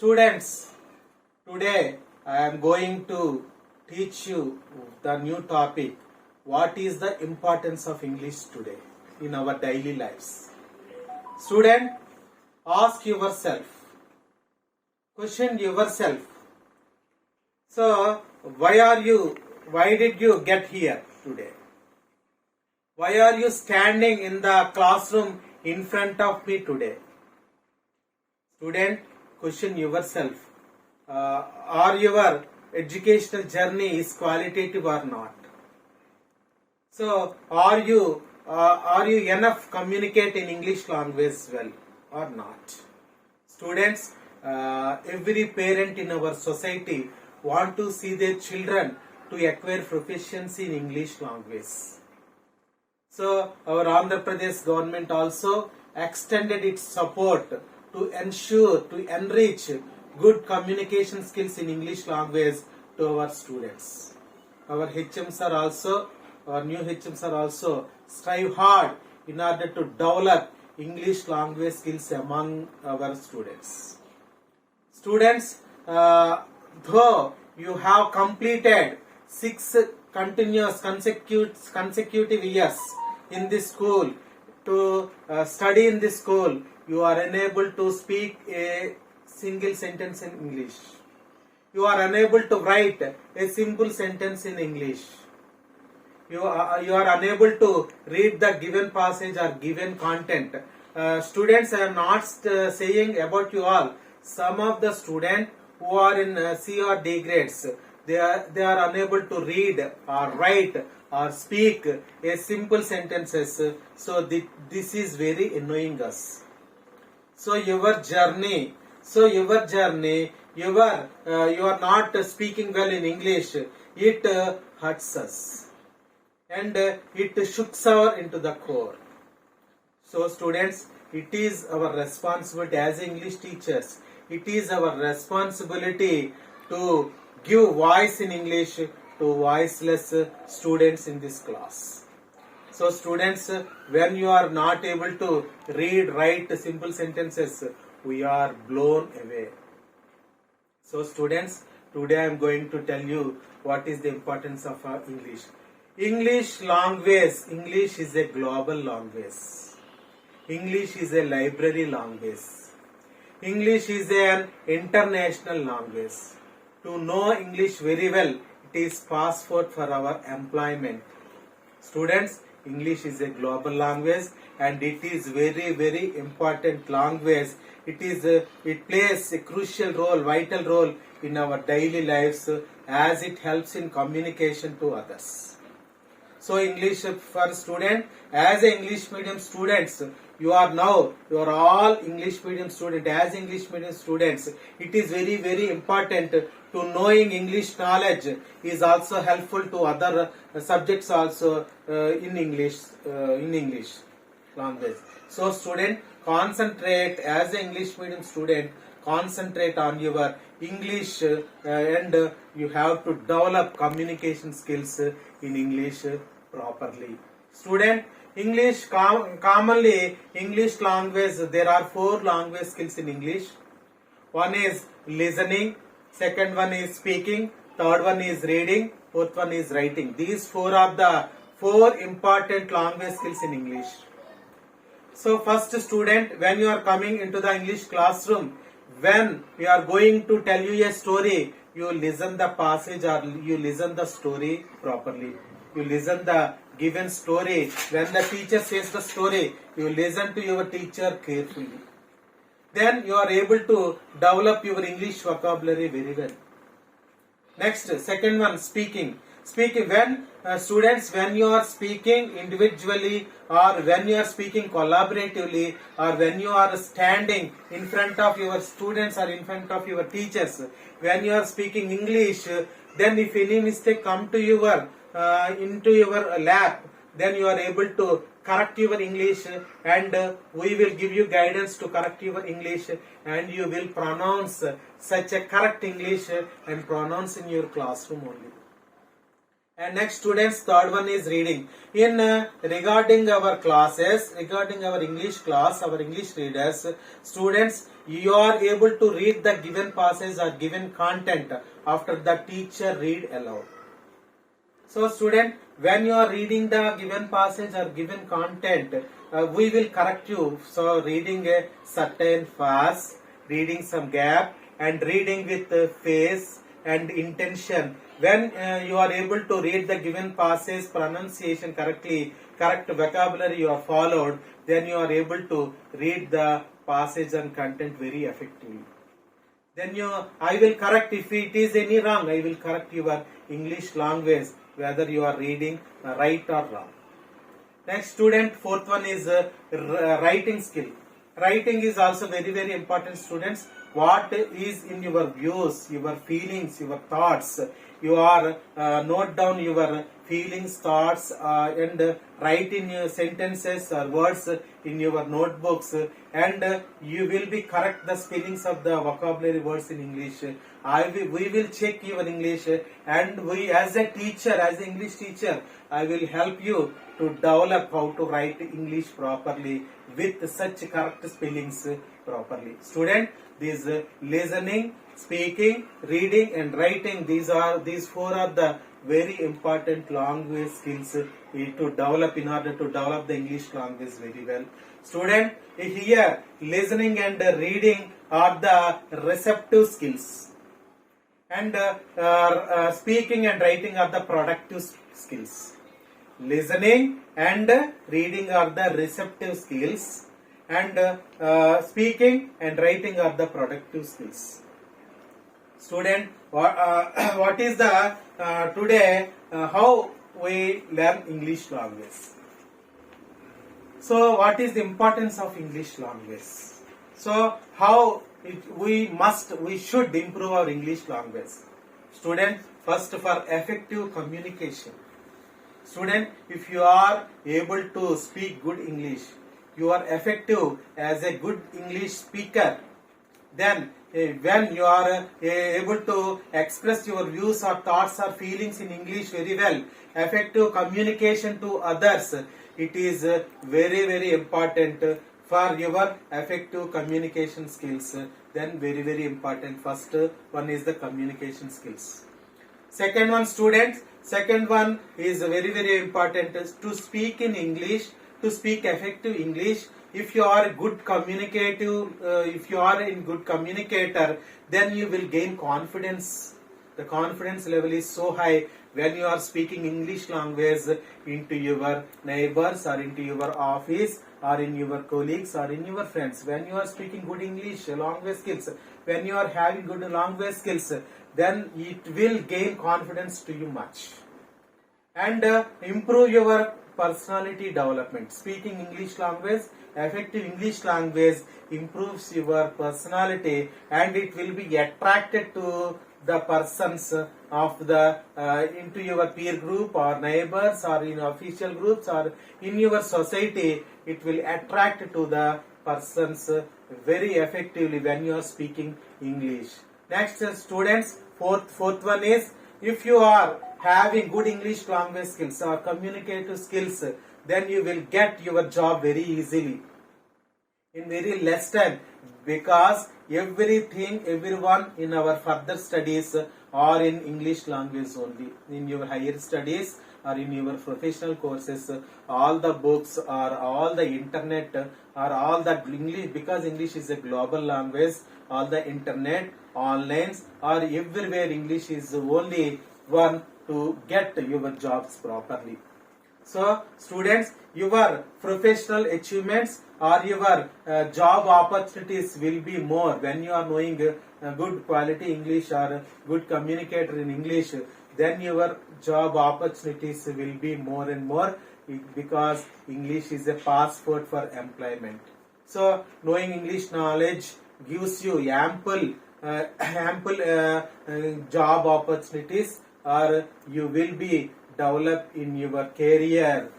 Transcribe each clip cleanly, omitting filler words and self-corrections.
Students, today I am going to teach you the new topic. What is the importance of English today in our daily lives? Student, ask yourself, question yourself. So, why did you get here today? Why are you standing in the classroom in front of me today? Student, question yourself. Are your educational journey is qualitative or not? So, are you enough communicate in English language well or not? Students, every parent in our society want to see their children to acquire proficiency in English language. So, our Andhra Pradesh government also extended its support to ensure, to enrich good communication skills in English language to our students. Our HMs are also, our new HMs are also strive hard in order to develop English language skills among our students. Students, though you have completed 6 continuous consecutive years in this school to study in this school, you are unable to speak a single sentence in English. You are unable to write a simple sentence in English. You are unable to read the given passage or given content. Students, I am not saying about you all. Some of the students who are in C or D grades, they are unable to read or write or speak a simple sentences. So this is very annoying us. So your journey, you are not speaking well in English. It hurts us, and it shooks our into the core. So students, it is our responsibility as English teachers. It is our responsibility to give voice in English to voiceless students in this class. So students, when you are not able to read, write simple sentences, we are blown away. So students, today I am going to tell you what is the importance of English. English language, English is a global language. English is a library language. English is an international language. To know English very well, it is passport for our employment. Students, English is a global language and it is very, very important language. It plays a crucial role, vital role in our daily lives as it helps in communication to others. So English for student, as a English medium students, you are all English medium student. As English medium students, it is very, very important to knowing English knowledge is also helpful to other subjects also in English language. So student, concentrate as an English medium student, concentrate on your English and you have to develop communication skills in English properly. Student, English commonly English language, there are 4 language skills in English. One is listening, second one is speaking, third one is reading, fourth one is writing. These 4 are the 4 important language skills in English. So first student, when you are coming into the English classroom, when we are going to tell you a story, you listen the passage or you listen the story properly. You listen the given story. When the teacher says the story, you listen to your teacher carefully. Then you are able to develop your English vocabulary very well. Next, second one, speaking. Speaking, when students, when you are speaking individually or when you are speaking collaboratively or when you are standing in front of your students or in front of your teachers, when you are speaking English, then if any mistake come to your into your lap, then you are able to correct your English and we will give you guidance to correct your English and you will pronounce such a correct English and pronounce in your classroom only. And next students, third one is reading. In regarding our classes, regarding our English class, our English readers, students, you are able to read the given passage or given content after the teacher read aloud. So student, when you are reading the given passage or given content, we will correct you. So reading a certain fast, reading some gap, and reading with face and intention. When you are able to read the given passage pronunciation correctly, correct vocabulary you are followed, then you are able to read the passage and content very effectively. Then I will correct if it is any wrong, I will correct your English language, whether you are reading right or wrong. Next student, fourth one is writing skill. Writing is also very important, students. What is in your views, your feelings, your thoughts, you are note down your feelings, thoughts, and write in your sentences or words in your notebooks, and you will be correct the spellings of the vocabulary words in English. We will check your English, and we as a teacher, as an English teacher, I will help you to develop how to write English properly with such correct spellings properly. Student, these listening, speaking, reading and writing, these four are the very important language skills to develop in order to develop the English language very well. Student, here listening and reading are the receptive skills, and speaking and writing are the productive skills. Listening and reading are the receptive skills, and speaking and writing are the productive skills. Student, what is the today how we learn English language? So what is the importance of English language? So how we should improve our English language? Student, first, for effective communication. Student, if you are able to speak good English, you are effective as a good English speaker, then when you are able to express your views or thoughts or feelings in English very well, effective communication to others, it is very important for your effective communication skills. Then very important, first one is the communication skills. Second one, students, second one is very important, to speak in English, to speak effective English. If you are good communicative, if you are a good communicator, then you will gain confidence. The confidence level is so high when you are speaking English language into your neighbors or into your office or in your colleagues or in your friends. When you are speaking good English language skills, when you are having good language skills, then it will gain confidence to you much, and improve your personality development. Speaking English language, effective English language improves your personality, and it will be attracted to the persons of the into your peer group or neighbors or in official groups or in your society. It will attract to the persons very effectively when you are speaking English. Next, students, fourth one is, if you are having good English language skills or communicative skills, then you will get your job very easily in very less time, because everyone in our further studies are in English language only. In your higher studies or in your professional courses, all the books or all the internet or all the English, because English is a global language, all the internet, online or everywhere, English is the only one to get your jobs properly. So students, your professional achievements or your job opportunities will be more when you are knowing good quality English or good communicator in English. Then your job opportunities will be more and more, because English is a passport for employment. So knowing English knowledge gives you ample job opportunities, or you will be developed in your career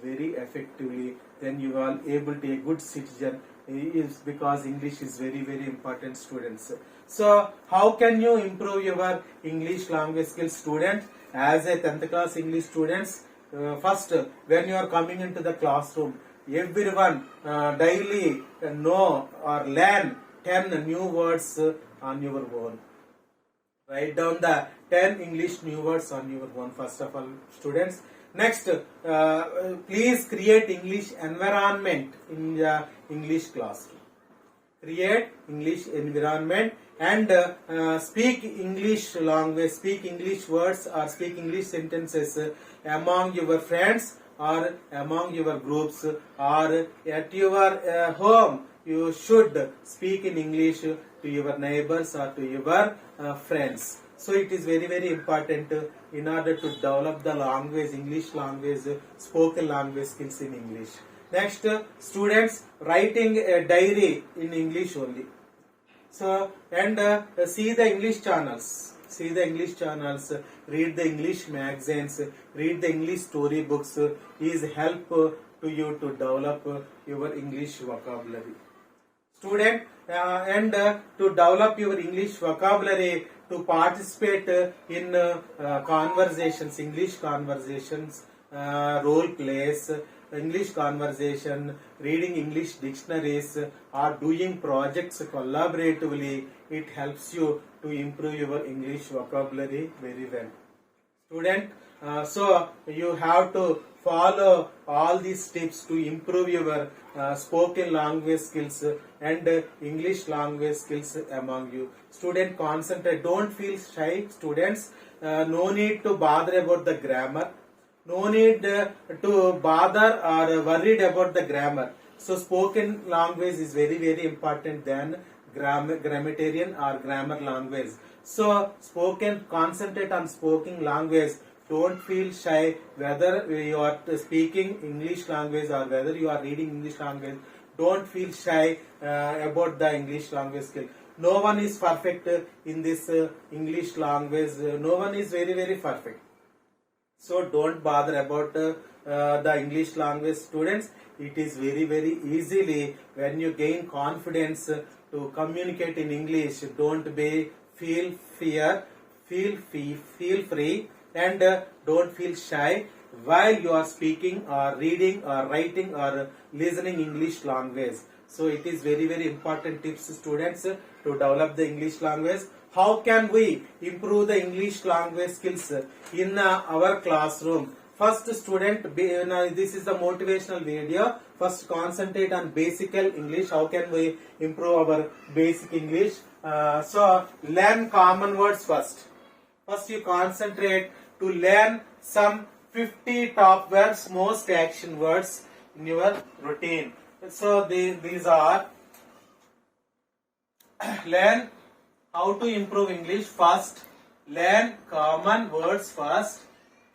very effectively. Then you are able to be a good citizen, is because English is very important, students. So how can you improve your English language skills, students? as a 10th class English students, first when you are coming into the classroom, everyone daily know or learn 10 new words on your own. Write down the 10 English new words on your own, first of all, students. Next, please create English environment in the English classroom. Create English environment and speak English language, speak English words or speak English sentences among your friends or among your groups, or at your home. You should speak in English to your neighbors or to your friends. So it is very, very important in order to develop the language, English language, spoken language skills in English. Next, students writing a diary in English only. So, and see the English channels. See the English channels, read the English magazines, read the English story books is help to you to develop your English vocabulary. Student, and to develop your English vocabulary, to participate in conversations, English conversations, role plays, English conversation, reading English dictionaries, or doing projects collaboratively, it helps you to improve your English vocabulary very well. Student, so you have to follow all these tips to improve your spoken language skills and English language skills among you. Student, concentrate, don't feel shy, students. No need to bother about the grammar. No need to bother or worried about the grammar. So spoken language is very, very important than grammarian or grammar language. So concentrate on spoken language. Don't feel shy whether you are speaking English language or whether you are reading English language. Don't feel shy about the English language skill. No one is perfect in this English language. No one is very, very perfect. So don't bother about the English language, students. It is very, very easily when you gain confidence to communicate in English. Don't be feel fear, feel free, and don't feel shy while you are speaking or reading or writing or listening English language. So it is very, very important tips, students, to develop the English language. How can we improve the English language skills in our classroom? First, student, this is the motivational video. First, concentrate on basic English. How can we improve our basic English? So, learn common words first. First, you concentrate to learn some 50 top verbs, most action words in your routine. So, these are learn how to improve English first. Learn common words first.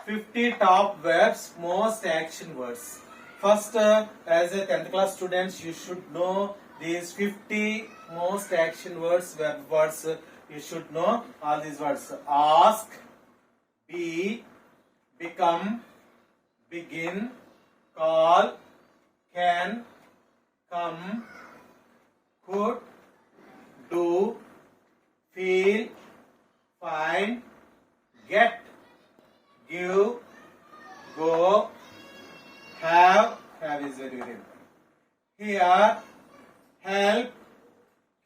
50 top verbs, most action words. First, as a 10th class students, you should know these 50 most action words, verb words. You should know all these words. Ask, be, become, begin, call, can, come, could, do, feel, find, get, give, go, have is very, very important. Hear, help,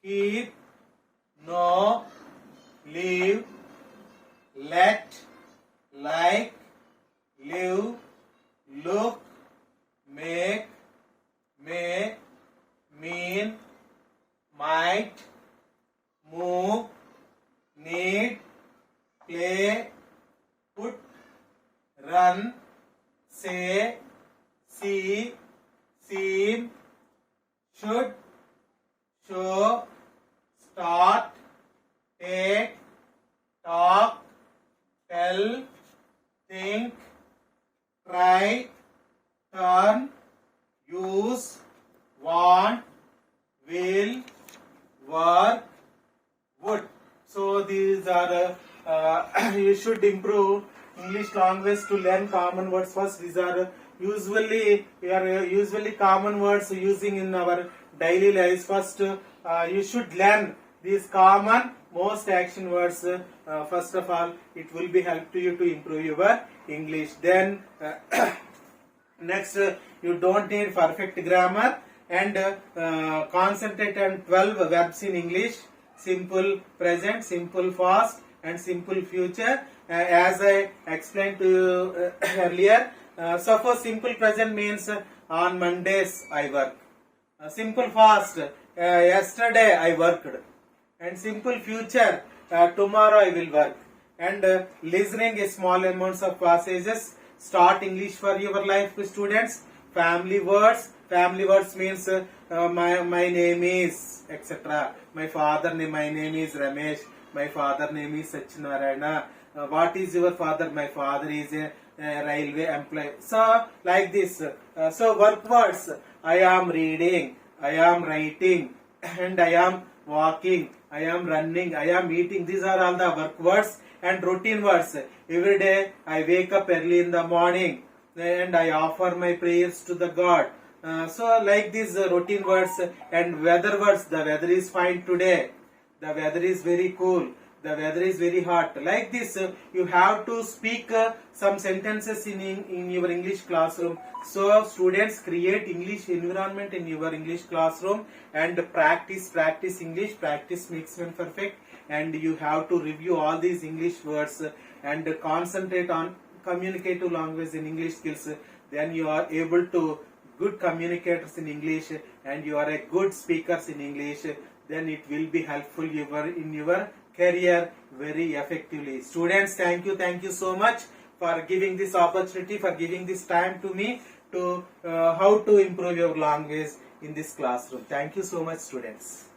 keep, know, leave, let, like, live, look, make, may, mean, might, move, need, play, put, run, say, see, seem, should, show, start, take, talk, tell, think, try, turn, use, want, will, work, would. So these are you should improve English language to learn common words first. These are usually common words using in our daily lives. First, you should learn these common most action words. First of all, it will be help to you to improve your English. Then next, you don't need perfect grammar, and concentrate on 12 verbs in English: simple present, simple past, and simple future. As I explained to you earlier, suppose simple present means on Mondays I work. Simple past, yesterday I worked. And simple future, tomorrow I will work. And listening a small amounts of passages. Start English for your life, students. Family words means my name is etc. My father name, my name is Ramesh. My father name is Satyanarayana. What is your father? My father is a railway employee. So like this. So work words: I am reading, I am writing, and I am walking, I am running, I am eating. These are all the work words. And routine words: every day I wake up early in the morning and I offer my prayers to the God. So like these routine words. And weather words: the weather is fine today, the weather is very cool, the weather is very hot. Like this, you have to speak some sentences in your English classroom. So students, create English environment in your English classroom and practice English. Practice makes one perfect. And you have to review all these English words and concentrate on communicative language in English skills. Then you are able to good communicators in English, and you are a good speakers in English. Then it will be helpful in your career very effectively. Students, thank you so much for giving this opportunity, for giving this time to me to how to improve your language in this classroom. Thank you so much, students.